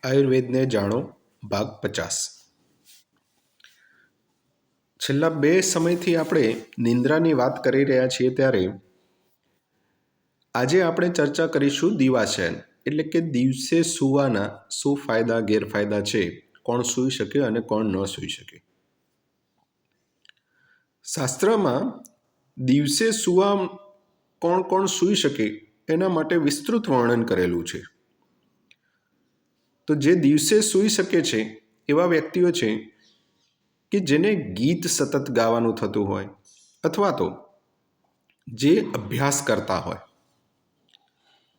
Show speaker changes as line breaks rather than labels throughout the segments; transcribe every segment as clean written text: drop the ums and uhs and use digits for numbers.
આયુર્વેદને જાણો ભાગ 50। છેલ્લા 2 સમયથી આપણે નિંદ્રાની વાત કરી રહ્યા છીએ, ત્યારે આજે આપણે ચર્ચા કરીશું દિવાશયન, એટલે કે દિવસે સૂવાના શું ફાયદા ગેરફાયદા છે, કોણ સૂઈ શકે અને કોણ ન સૂઈ શકે। શાસ્ત્રમાં દિવસે સૂવા કોણ કોણ સૂઈ શકે એના માટે વિસ્તૃત વર્ણન કરેલું છે। તો જે દિવસે સૂઈ શકે છે એવા વ્યક્તિઓ છે કે જેને ગીત સતત ગાવાનું થતું હોય, અથવા તો જે અભ્યાસ કરતા હોય,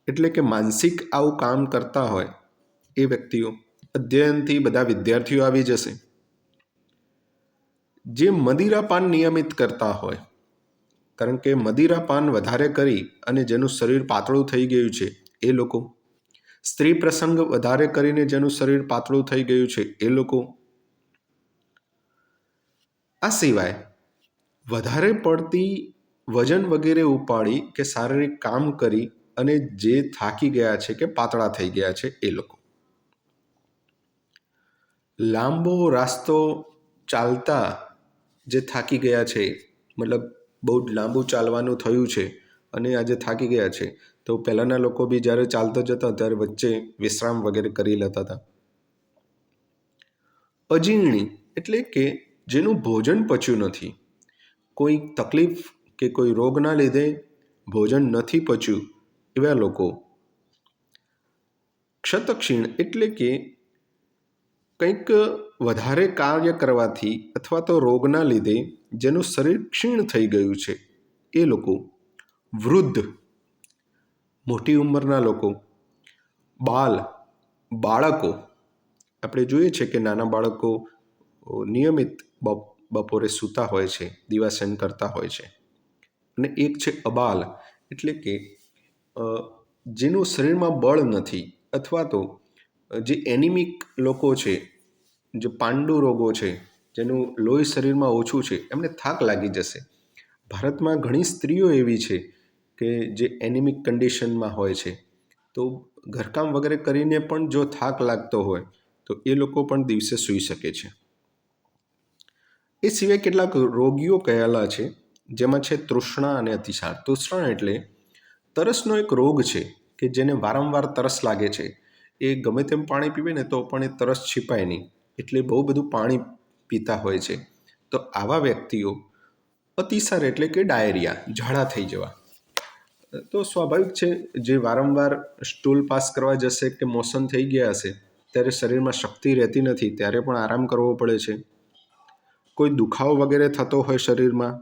એટલે કે માનસિક આવું કામ કરતા હોય એ વ્યક્તિઓ। અધ્યયનથી બધા વિદ્યાર્થીઓ આવી જશે। જે મદિરાપાન નિયમિત કરતા હોય, કારણ કે મદિરાપાન વધારે કરી અને જેનું શરીર પાતળું થઈ ગયું છે એ લોકો, સ્ત્રી પ્રસંગ વધારે કરીને જેનું શરીર પાતળું થઈ ગયું છે એ લોકો, આ સિવાય વધારે પડતી વજન વગેરે ઉપાડી કે શારીરિક કામ કરી અને જે થાકી ગયા છે કે પાતળા થઈ ગયા છે એ લોકો, લાંબો રાસ્તો ચાલતા જે થાકી ગયા છે, મતલબ બહુ જ લાંબુ ચાલવાનું થયું છે અને આજે થાકી ગયા છે, તો પહેલાંના લોકો બી જ્યારે ચાલતા જતા ત્યારે વચ્ચે વિશ્રામ વગેરે કરી લેતા હતા। અજીર્ણી એટલે કે જેનું ભોજન પચ્યું નથી, કોઈ તકલીફ કે કોઈ રોગના લીધે ભોજન નથી પચ્યું એવા લોકો। ક્ષતક્ષીણ એટલે કે કંઈક વધારે કાર્ય કરવાથી અથવા તો રોગના લીધે જેનું શરીર ક્ષીણ થઈ ગયું છે એ લોકો। વૃદ્ધ મોટી ઉંમરના લોકો। બાલ બાળકો, આપણે જોઈએ છે કે નાના બાળકો નિયમિત બપોરે સૂતા હોય છે, દિવાસન કરતા હોય છે। અને એક છે અબાલ, એટલે કે જેનું શરીરમાં બળ નથી, અથવા તો જે એનિમિક લોકો છે, જે પાંડુ રોગો છે, જેનું લોહી શરીરમાં ઓછું છે, એમને થાક લાગી જશે। ભારતમાં ઘણી સ્ત્રીઓ એવી છે કે જે એનિમિક કન્ડિશનમાં હોય છે, તો ઘરકામ વગેરે કરીને પણ જો થાક લાગતો હોય તો એ લોકો પણ દિવસે સૂઈ શકે છે। એ સિવાય કેટલાક રોગીઓ કહેલા છે, જેમાં છે તૃષ્ણા અને અતિસાર। તૃષ્ણા એટલે તરસનો એક રોગ છે કે જેને વારંવાર તરસ લાગે છે, એ ગમે તેમ પાણી પીવે ને તો પણ એ તરસ છીપાય નહીં, એટલે બહુ બધું પાણી પીતા હોય છે। તો આવા વ્યક્તિઓ। અતિસાર એટલે કે ડાયરિયા, ઝાડા થઈ જવા, તો સ્વાભાવિક છે જે વારંવાર સ્ટૂલ પાસ કરવા જશે કે મોશન થઈ ગયા હશે ત્યારે શરીરમાં શક્તિ રહેતી નથી, ત્યારે પણ આરામ કરવો પડે છે। કોઈ દુખાવો વગેરે થતો હોય શરીરમાં।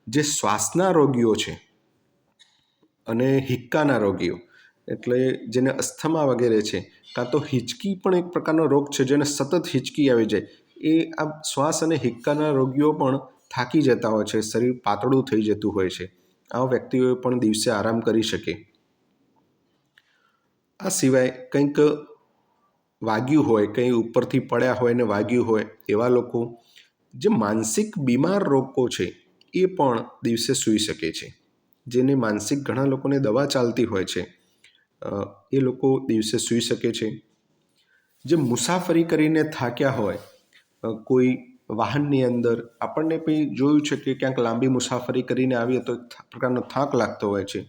જે શ્વાસના રોગીઓ છે અને હિક્કાના રોગીઓ, એટલે જેને અસ્થમા વગેરે છે, કાં તો હિચકી પણ એક પ્રકારનો રોગ છે જેને સતત હિચકી આવી જાય, એ આ શ્વાસ અને હિક્કાના રોગીઓ પણ થાકી જતા હોય છે, શરીર પાતળું થઈ જતું હોય છે। આવા વ્યક્તિઓએ પણ દિવસે આરામ કરી શકે। આ સિવાય કંઈક વાગ્યું હોય, કંઈ ઉપરથી પડ્યા હોય ને વાગ્યું હોય એવા લોકો। જે માનસિક બીમાર લોકો છે એ પણ દિવસે સૂઈ શકે છે, જેને માનસિક ઘણા લોકોને દવા ચાલતી હોય છે, એ લોકો દિવસે સૂઈ શકે છે। જે મુસાફરી કરીને થાક્યા હોય, કોઈ વાહનની અંદર આપણને કંઈ જોયું છે કે ક્યાંક લાંબી મુસાફરી કરીને આવીએ તો પ્રકારનો થાક લાગતો હોય છે,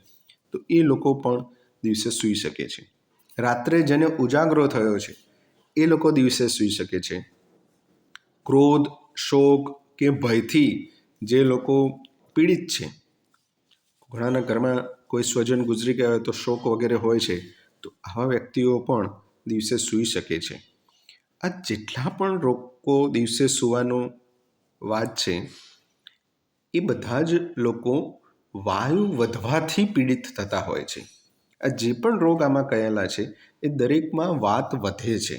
તો એ લોકો પણ દિવસે સૂઈ શકે છે। રાત્રે જેને ઉજાગરો થયો છે એ લોકો દિવસે સૂઈ શકે છે। ક્રોધ, શોક કે ભયથી જે લોકો પીડિત છે, ઘણાના ઘરમાં કોઈ સ્વજન ગુજરી ગયા હોય તો શોક વગેરે હોય છે, તો આવા વ્યક્તિઓ પણ દિવસે સૂઈ શકે છે। આ જેટલા પણ લોકો દિવસે સૂવાનું વાત છે, એ બધા જ લોકો વાયુ વધવાથી પીડિત થતા હોય છે। આ જે પણ રોગ આમાં કહેલા છે એ દરેકમાં વાત વધે છે,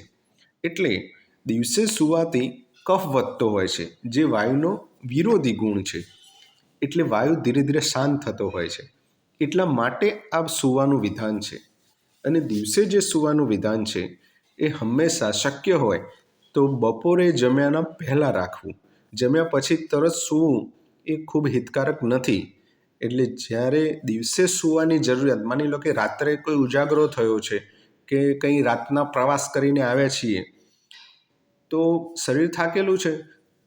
એટલે દિવસે સૂવાથી કફ વધતો હોય છે, જે વાયુનો વિરોધી ગુણ છે, એટલે વાયુ ધીરે ધીરે શાંત થતો હોય છે। એટલા માટે આ સૂવાનું વિધાન છે। અને દિવસે જે સૂવાનું વિધાન છે એ હંમેશા શક્ય હોય તો બપોરે જમ્યાના પહેલાં રાખવું, જમ્યા પછી તરત સૂવું એ ખૂબ હિતકારક નથી। એટલે જ્યારે દિવસે સૂવાની જરૂરિયાત, માની લો કે રાત્રે કોઈ ઉજાગરો થયો છે કે કંઈ રાતના પ્રવાસ કરીને આવ્યા છીએ તો શરીર થાકેલું છે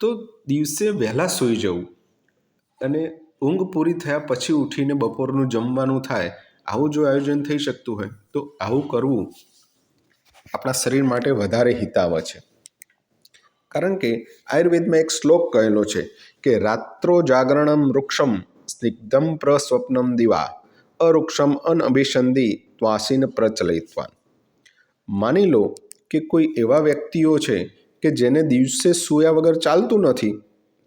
તો દિવસે વહેલા સૂઈ જવું અને ઊંઘ પૂરી થયા પછી ઉઠીને બપોરનું જમવાનું થાય, આવું જો આયોજન થઈ શકતું હોય તો આવું કરવું આપણા શરીર માટે વધારે હિતાવહ છે. કારણ કે આયુર્વેદમાં એક શ્લોક કહેલો છે કે રાત્રો જાગરણમ વૃક્ષમ સ્નિગ્ધમ પ્રસ્વપ્નમ દિવા અવૃક્ષમ અનઅભિસંધિ ત્વાસીન પ્રચલિતવાન. માની લો કે કોઈ એવા વ્યક્તિઓ છે કે જેને દિવસે સૂયા વગર ચાલતું નથી,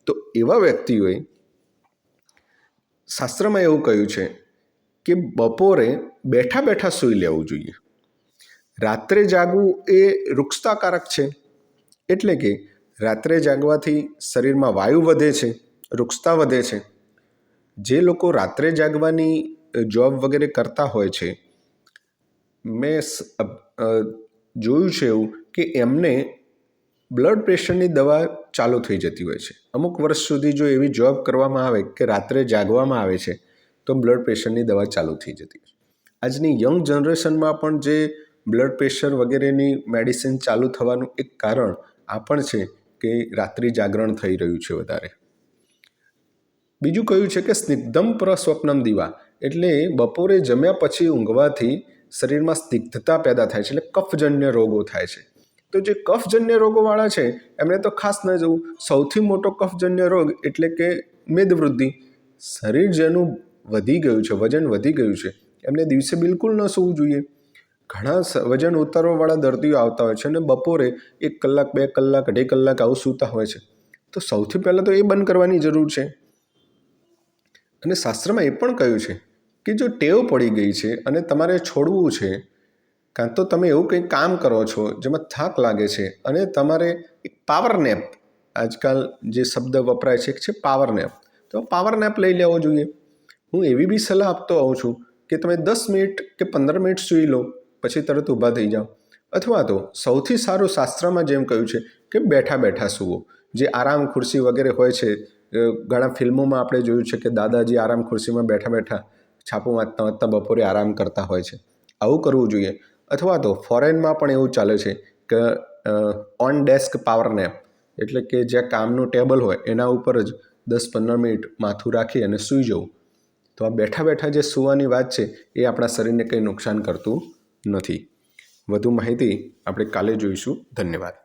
તો એવા વ્યક્તિઓએ શાસ્ત્રમાં એવું કહ્યું છે કે બપોરે બેઠા બેઠા સૂઈ લેવું જોઈએ. રાત્રે જાગવું એ રૂક્ષતાકારક છે, એટલે કે રાત્રે જાગવાથી શરીરમાં વાયુ વધે છે, રૂક્ષતા વધે છે. જે લોકો રાત્રે જાગવાની જોબ વગેરે કરતા હોય છે, મેં જોયું છે એવું કે એમને બ્લડ પ્રેશરની દવા ચાલુ થઈ જતી હોય છે. અમુક વર્ષ સુધી જો એવી જોબ કરવામાં આવે કે રાત્રે જાગવામાં આવે છે તો બ્લડ પ્રેશરની દવા ચાલુ થઈ જતી હોય છે. આજની યંગ જનરેશનમાં પણ જે બ્લડ પ્રેશર વગેરેની મેડિસિન ચાલુ થવાનું એક કારણ આ પણ છે કે રાત્રિ જાગરણ થઈ રહ્યું છે વધારે. બીજું કયું છે કે સ્નિગ્ધમ પ્રસ્વપ્નમ દિવા, એટલે બપોરે જમ્યા પછી ઊંઘવાથી શરીરમાં સ્નિગ્ધતા પેદા થાય છે, એટલે કફજન્ય રોગો થાય છે. તો જે કફજન્ય રોગોવાળા છે એમને તો ખાસ ન જવું. સૌથી મોટો કફજન્ય રોગ એટલે કે મેદવૃદ્ધિ. શરીર જેનું વધી ગયું છે, વજન વધી ગયું છે, એમને દિવસે બિલકુલ ન સૂવું જોઈએ. ઘણા વજન ઉતારવાવાળા દર્દીઓ આવતા હોય છે અને બપોરે 1 કલાક 2 કલાક 2.5 કલાક આવું સૂતા હોય છે. તો સૌથી પહેલાં તો એ બંધ કરવાની જરૂર છે. અને શાસ્ત્રમાં એ પણ કહ્યું છે કે જો ટેવ પડી ગઈ છે અને તમારે છોડવું છે, કાં તો તમે એવું કંઈક કામ કરો છો જેમાં થાક લાગે છે અને તમારે એક પાવર નેપ, આજકાલ જે શબ્દ વપરાય છે પાવર નેપ, તો પાવર નેપ લઈ લેવો જોઈએ. હું એવી બી સલાહ આપતો હોઉં છું કે તમે 10 મિનિટ કે 15 મિનિટ સૂઈ લો, પછી તરત ઊભા થઈ જાઓ. અથવા તો સૌથી સારું શાસ્ત્રમાં જેમ કહ્યું છે કે બેઠા બેઠા સૂવો. જે આરામ ખુરશી વગેરે હોય છે, ઘણા ફિલ્મોમાં આપણે જોયું છે કે દાદાજી આરામ ખુરશીમાં બેઠા બેઠા છાપું વાંચતા વાંચતા બપોરે આરામ કરતા હોય છે. આવું કરવું જોઈએ. અથવા તો ફોરેનમાં પણ એવું ચાલે છે કે ઓન ડેસ્ક પાવર નેપ, એટલે કે જ્યાં કામનું ટેબલ હોય એના ઉપર જ 10-15 મિનિટ માથું રાખી અને સૂઈ જવું. તો આ બેઠા બેઠા જે સૂવાની વાત છે એ આપણા શરીરને કંઈ નુકસાન કરતું નથી. વધુ માહિતી આપણે કાલે જોઈશું. ધન્યવાદ.